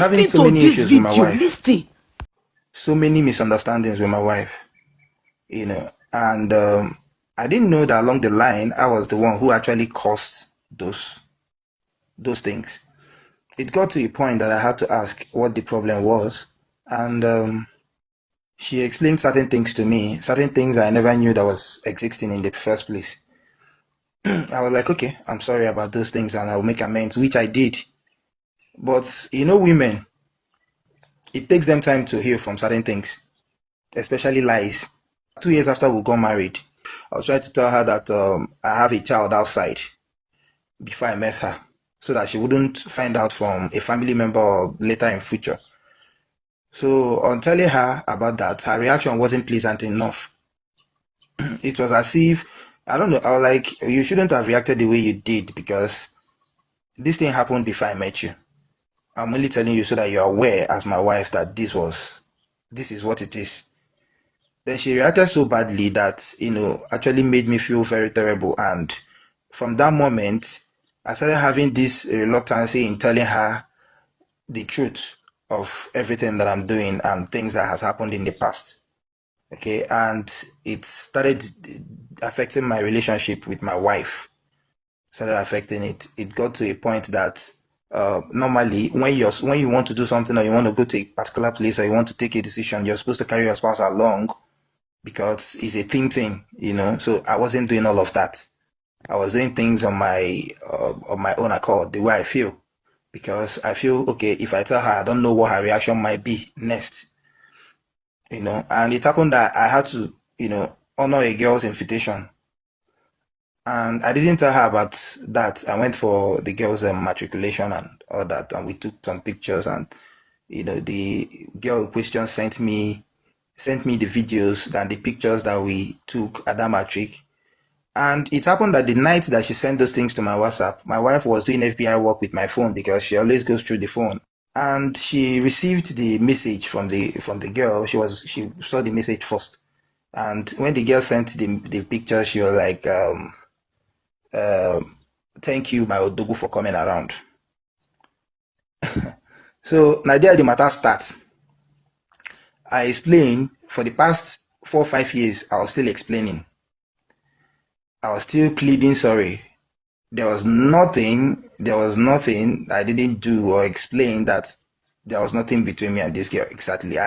having so to many this issues with my video. wife, Listen. so many misunderstandings with my wife, and I didn't know that along the line I was the one who actually caused those things. It got to a point that I had to ask what the problem was, and she explained certain things to me, certain things I never knew that was existing in the first place. I was like, okay, I'm sorry about those things, and I'll make amends, which I did. But women, it takes them time to heal from certain things, especially lies. 2 years after we got married, I was trying to tell her that I have a child outside before I met her, so that she wouldn't find out from a family member or later in future. So on telling her about that, her reaction wasn't pleasant enough. It was as if, I don't know, I was like, you shouldn't have reacted the way you did, because this thing happened before I met you. I'm only telling you so that you're aware as my wife that this is what it is. Then she reacted so badly that, actually made me feel very terrible. And from that moment, I started having this reluctancy in telling her the truth of everything that I'm doing and things that has happened in the past. Okay, and it started affecting my relationship with my wife. Started affecting it. It got to a point that normally when you want to do something, or you want to go to a particular place, or you want to take a decision, you're supposed to carry your spouse along, because it's a team thing, So I wasn't doing all of that. I was doing things on my own accord, the way I feel, because I feel, okay, if I tell her, I don't know what her reaction might be next, And it happened that I had to, honor a girl's invitation, and I didn't tell her about that. I went for the girl's matriculation and all that, and we took some pictures, and the girl in question sent me the videos and the pictures that we took at that matric. And it happened that the night that she sent those things to my WhatsApp, my wife was doing FBI work with my phone, because she always goes through the phone. And she received the message from the girl. She saw the message first. And when the girl sent the picture, she was like, thank you, my Odogu, for coming around. So now there the matter starts. I explained for the past 4 or 5 years. I was still explaining. I was still pleading sorry. There was nothing I didn't do or explain, that there was nothing between me and this girl. Exactly.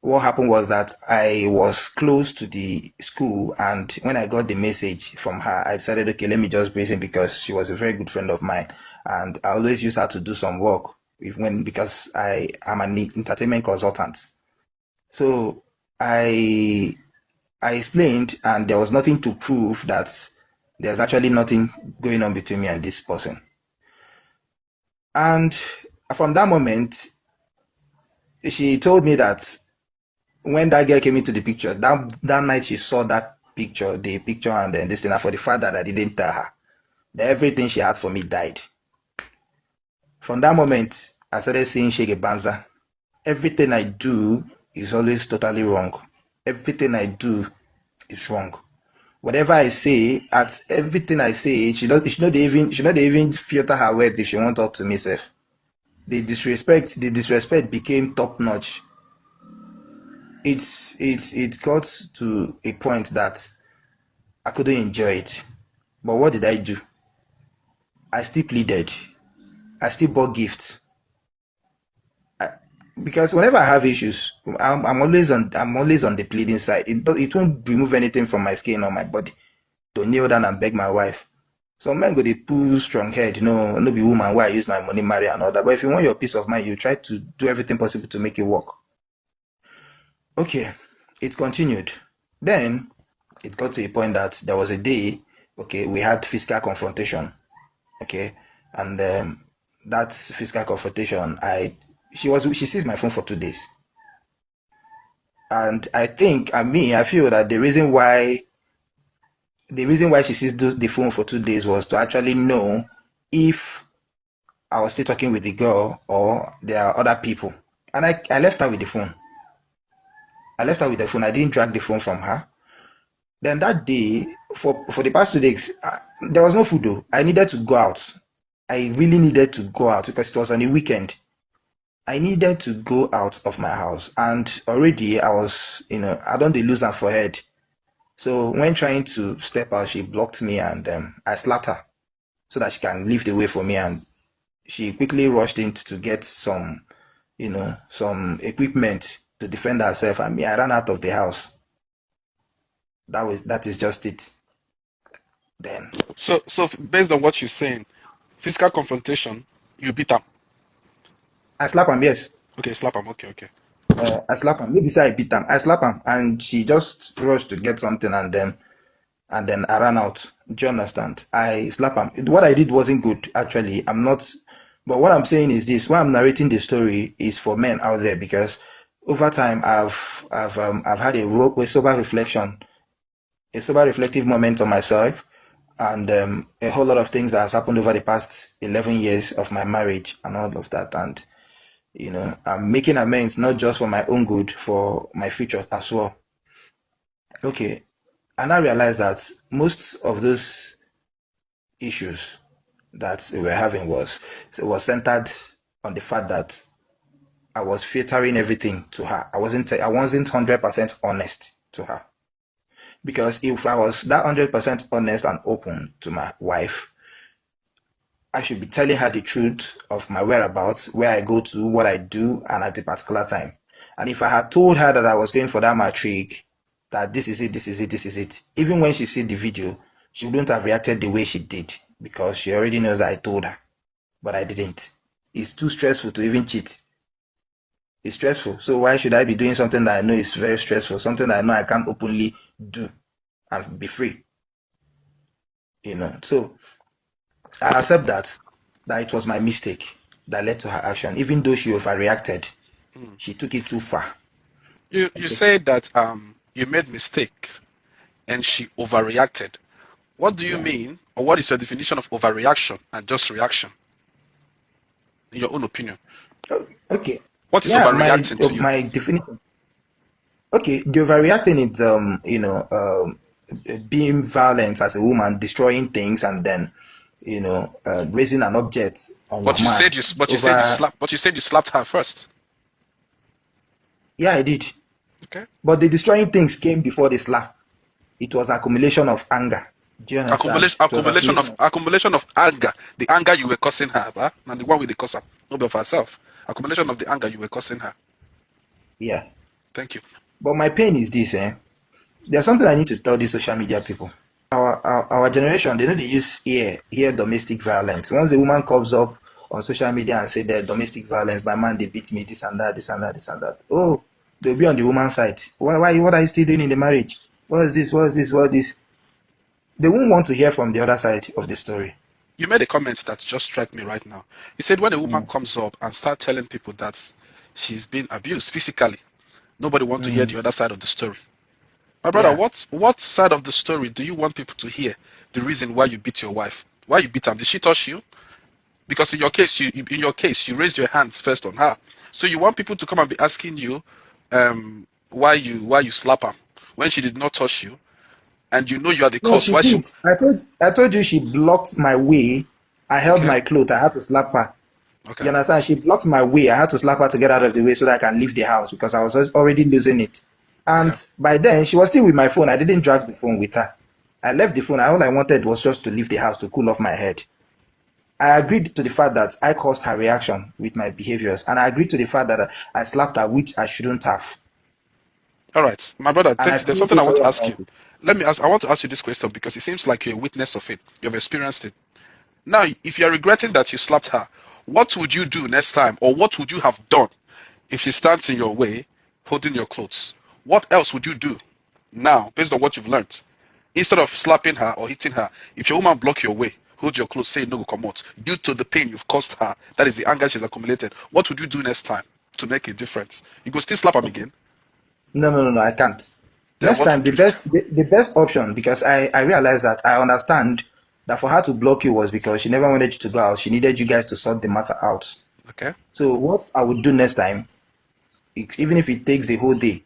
What happened was that I was close to the school, and when I got the message from her, I decided, okay, let me just brace in, because she was a very good friend of mine, and I always use her to do some work because I am an entertainment consultant. So I explained, and there was nothing to prove that there's actually nothing going on between me and this person. And from that moment, she told me that when that girl came into the picture, that night she saw the picture, and then this thing, and for the fact that I didn't tell her, that everything she had for me died. From that moment, I started seeing Shege Banza. Everything I do is always totally wrong. Everything I do is wrong. Whatever I say, at everything I say, she not even filter her words if she want to talk to me, sef. The disrespect became top notch. It got to a point that I couldn't enjoy it. But what did I do? I still pleaded. I still bought gifts. Because whenever I have issues, I'm always on the pleading side. It won't remove anything from my skin or my body to kneel down and beg my wife. Some men go dey pull strong head, no be woman, why I use my money marry and all that. But if you want your peace of mind, you try to do everything possible to make it work. Okay, it continued. Then it got to a point that there was a day, okay, we had physical confrontation, okay, and that physical confrontation, she seized my phone for 2 days, and I feel that the reason why she seized the phone for 2 days was to actually know if I was still talking with the girl or there are other people. And I left her with the phone. I didn't drag the phone from her. Then that day, for the past 2 days, there was no food though. I needed to go out. I really needed to go out because it was on a weekend. I needed to go out of my house, and already I was, I don't dey lose her for head. So when trying to step out, she blocked me, and I slapped her so that she can leave the way for me. And she quickly rushed in to get some, some equipment to defend herself. And me, I ran out of the house. That is just it. Then So based on what you're saying, physical confrontation, you beat him. I slap him. Yes, Okay, slap him. Okay, okay. I slap him. Maybe say I beat him. I slap him, and she just rushed to get something, and then I ran out. Do you understand? I slap him. What I did wasn't good, actually. I'm not, but what I'm saying is this: why I'm narrating the story is for men out there, because over time I've had a sober reflective moment on myself, and a whole lot of things that has happened over the past 11 years of my marriage and all of that. And I'm making amends not just for my own good, for my future as well. Okay, and I realized that most of those issues that we were having was centered on the fact that I was filtering everything to her. I wasn't 100% honest to her, because if I was that 100% honest and open to my wife, I should be telling her the truth of my whereabouts, where I go to, what I do, and at a particular time. And if I had told her that I was going for that matric, that this is it, this is it, this is it, even when she see the video, she wouldn't have reacted the way she did, because she already knows that I told her, but I didn't. It's too stressful to even cheat. It's stressful. So why should I be doing something that I know is very stressful, something that I know I can't openly do and be free? So I accept that it was my mistake that led to her action. Even though she overreacted, Hmm. she took it too far. You Okay. said that you made mistakes and she overreacted. What do you Yeah. mean, or what is your definition of overreaction and just reaction, in your own opinion? Okay. What is Yeah, my overreacting to you? my definition. Okay, the overreacting is being violent as a woman, destroying things, and then raising an object on your But you man said over. you slapped her first. Yeah, I did. Okay. But the destroying things came before the slap. It was accumulation of anger. Do you understand? It was accumulation of. Accumulation of anger. The anger you were causing her, huh? And the one with the cause her, not of herself. Accumulation of the anger you were causing her. Yeah. Thank you. But my pain is this, eh? There's something I need to tell these social media people. Our generation, they know they use here domestic violence. Once the woman comes up on social media and say that domestic violence, my man they beat me, this and that, this and that, this and that. Oh, they'll be on the woman's side. What are you still doing in the marriage? What is this? What is this? What is this? They won't want to hear from the other side of the story. You made a comment that just struck me right now. You said when a woman Mm, comes up and start telling people that she's been abused physically, nobody want to hear mm, the other side of the story. My brother, yeah. what side of the story do you want people to hear? The reason why you beat your wife? Why you beat her? Did she touch you? Because in your case, you raised your hands first on her. So you want people to come and be asking you, why you slap her when she did not touch you, and you know you are the No, cause. she Why she? did. I told you she blocked my way. I held Okay, my clothes. I had to slap her. You okay, understand? She blocked my way. I had to slap her to get out of the way so that I can leave the house, because I was already losing it. okay. And by then, she was still with my phone. I didn't drag the phone with her. I left the phone. All I wanted was just to leave the house to cool off my head. I agreed to the fact that I caused her reaction with my behaviors, and I agreed to the fact that I slapped her, which I shouldn't have. All right, my brother. And I Thank you. There's feel something so I want sorry to ask about you. it. I want to ask you this question because it seems like you're a witness of it. You've experienced it. Now, if you're regretting that you slapped her, what would you do next time, or what would you have done if she stands in your way, holding your clothes? What else would you do now, based on what you've learned? Instead of slapping her or hitting her, if your woman block your way, hold your clothes, say no go come out, due to the pain you've caused her, that is the anger she's accumulated, what would you do next time to make a difference? You go still slap her again? No, no, no, no, I can't. Then Next what time, would the you do? best, the best option, because I realized that I understand that for her to block you was because she never wanted you to go out. She needed you guys to sort the matter out. Okay? So what I would do next time, even if it takes the whole day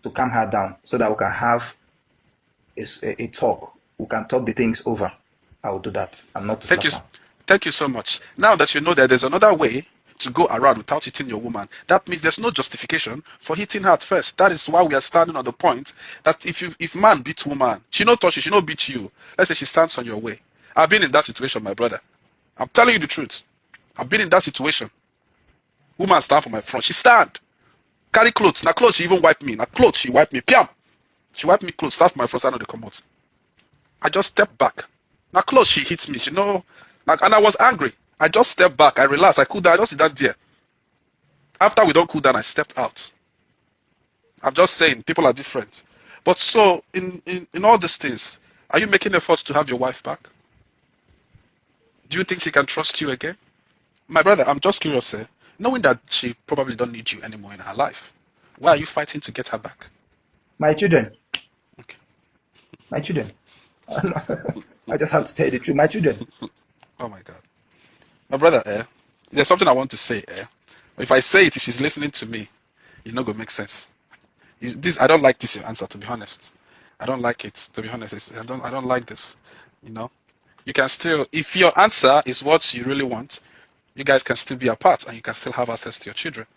to calm her down, so that we can have a talk, we can talk the things over. I will do that, and not to Thank you. slap her. Thank you so much. Now that you know that there's another way to go around without hitting your woman, that means there's no justification for hitting her at first. That is why we are standing on the point that if man beats woman, she no touch you, she no beat you. Let's say she stands on your way. I've been in that situation, my brother. I'm telling you the truth. I've been in that situation. Woman stand for my front. She stand. Carry clothes. Now clothes she even wipe me. Now clothes she wipe me. Piam. She wipe me clothes. Stand for my front side of the come out. I just step back. Now close, she hits me. You know, like, and I was angry. I just stepped back. I relaxed. I cooled down. I just sit down there. After we don't cool down, I stepped out. I'm just saying, people are different. But so, in all these things, are you making efforts to have your wife back? Do you think she can trust you again? My brother, I'm just curious, knowing that she probably don't need you anymore in her life. Why are you fighting to get her back? My children. Okay. My children. I just have to tell you the truth. My children. Oh my God. My brother, there's something I want to say. If I say it, if she's listening to me, it's not gonna make sense. I don't like this your answer, to be honest. I don't like it, to be honest. I don't like this. You know, you can still, if your answer is what you really want, you guys can still be apart and you can still have access to your children.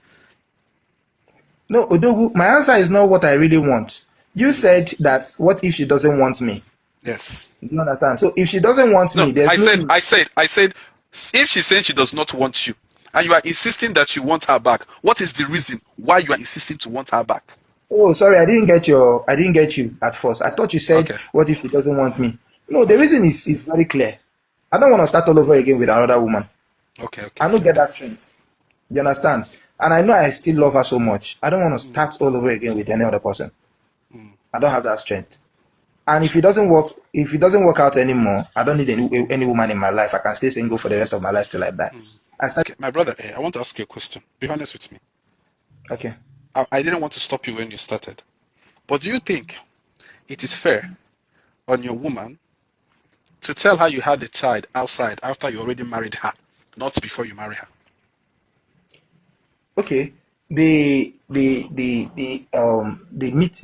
No, Odogu, my answer is not what I really want. You said that what if she doesn't want me? Yes. Do you understand? So if she doesn't want No, me, there's no. I said, if she's saying she does not want you, and you are insisting that you want her back, what is the reason why you are insisting to want her back? Oh, sorry, I didn't get you at first. I thought you said, Okay. what if she doesn't want me? No, the Okay. reason is very clear. I don't want to start all over again with another woman. Okay. I don't get that strength. You understand? And I know I still love her so much. I don't want to start all over again with any other person. I don't have that strength. And if it doesn't work out anymore, I don't need any woman in my life. I can stay single for the rest of my life till I die. I start. Okay, my brother, I want to ask you a question. Be honest with me. Okay. I didn't want to stop you when you started. But do you think it is fair on your woman to tell her you had a child outside after you already married her, not before you marry her? Okay. The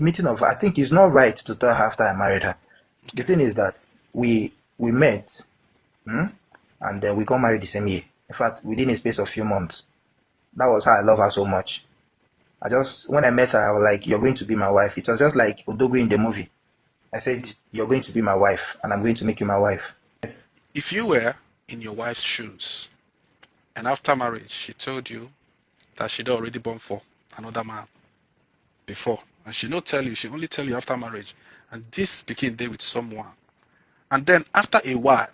meeting of, I think it's not right to tell her after I married her. The Okay. thing is that we met, and then we got married the same year. In fact, within a space of few months. That was how I love her so much. When I met her, I was like, "You're going to be my wife." It was just like Odogo in the movie. I said, "You're going to be my wife, and I'm going to make you my wife." If you were in your wife's shoes and after marriage she told you that she'd already born for another man before, and she not tell you, she only tell you after marriage, and this became there with someone, and then after a while,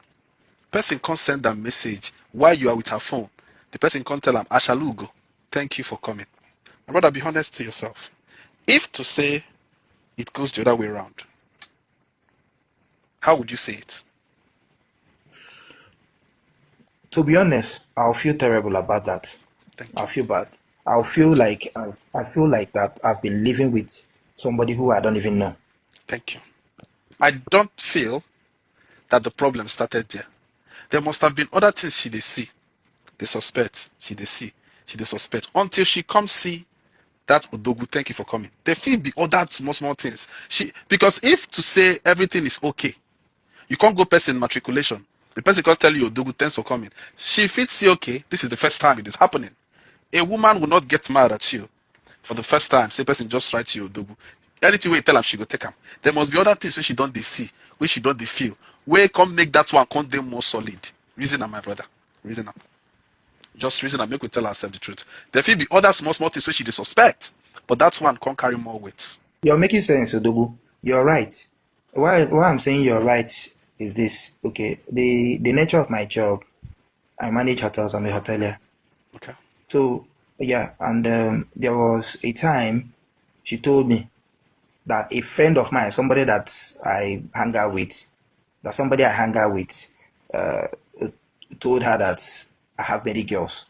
person can't send that message while you are with her phone. The person can't tell them, Ashalugo, thank you for coming. I'd rather be honest to yourself. If to say it goes the other way around, how would you say it? To be honest, I'll feel terrible about that. Thank I'll you. feel bad. I feel like that I've been living with somebody who I don't even know. Thank you. I don't feel that the problem started there. There must have been other things she did see. They suspect. She did see. She did suspect. Until she comes see that Odogu, thank you for coming. There feel be other small things. Because if to say everything is okay, you can't go person matriculation. The person can't tell you Odogu, thanks for coming. She feels see okay, this is the first time it is happening. A woman will not get mad at you for the first time. Say person just write you Odogu. Anything we tell her, she go take them. There must be other things where she don't they see, where she don't they feel. Where come make that one come they more solid. Reason am, my brother. Reason am. Just reason am, make we tell ourselves the truth. There will be other small things where she they suspect, but that one can't carry more weight. You're making sense, Odogu. You're right. Why I'm saying you're right is this. Okay, the nature of my job, I manage hotels. I'm a hotelier. Okay. So yeah, and there was a time she told me that a friend of mine, somebody that I hang out with, that somebody I hang out with, told her that I have many girls.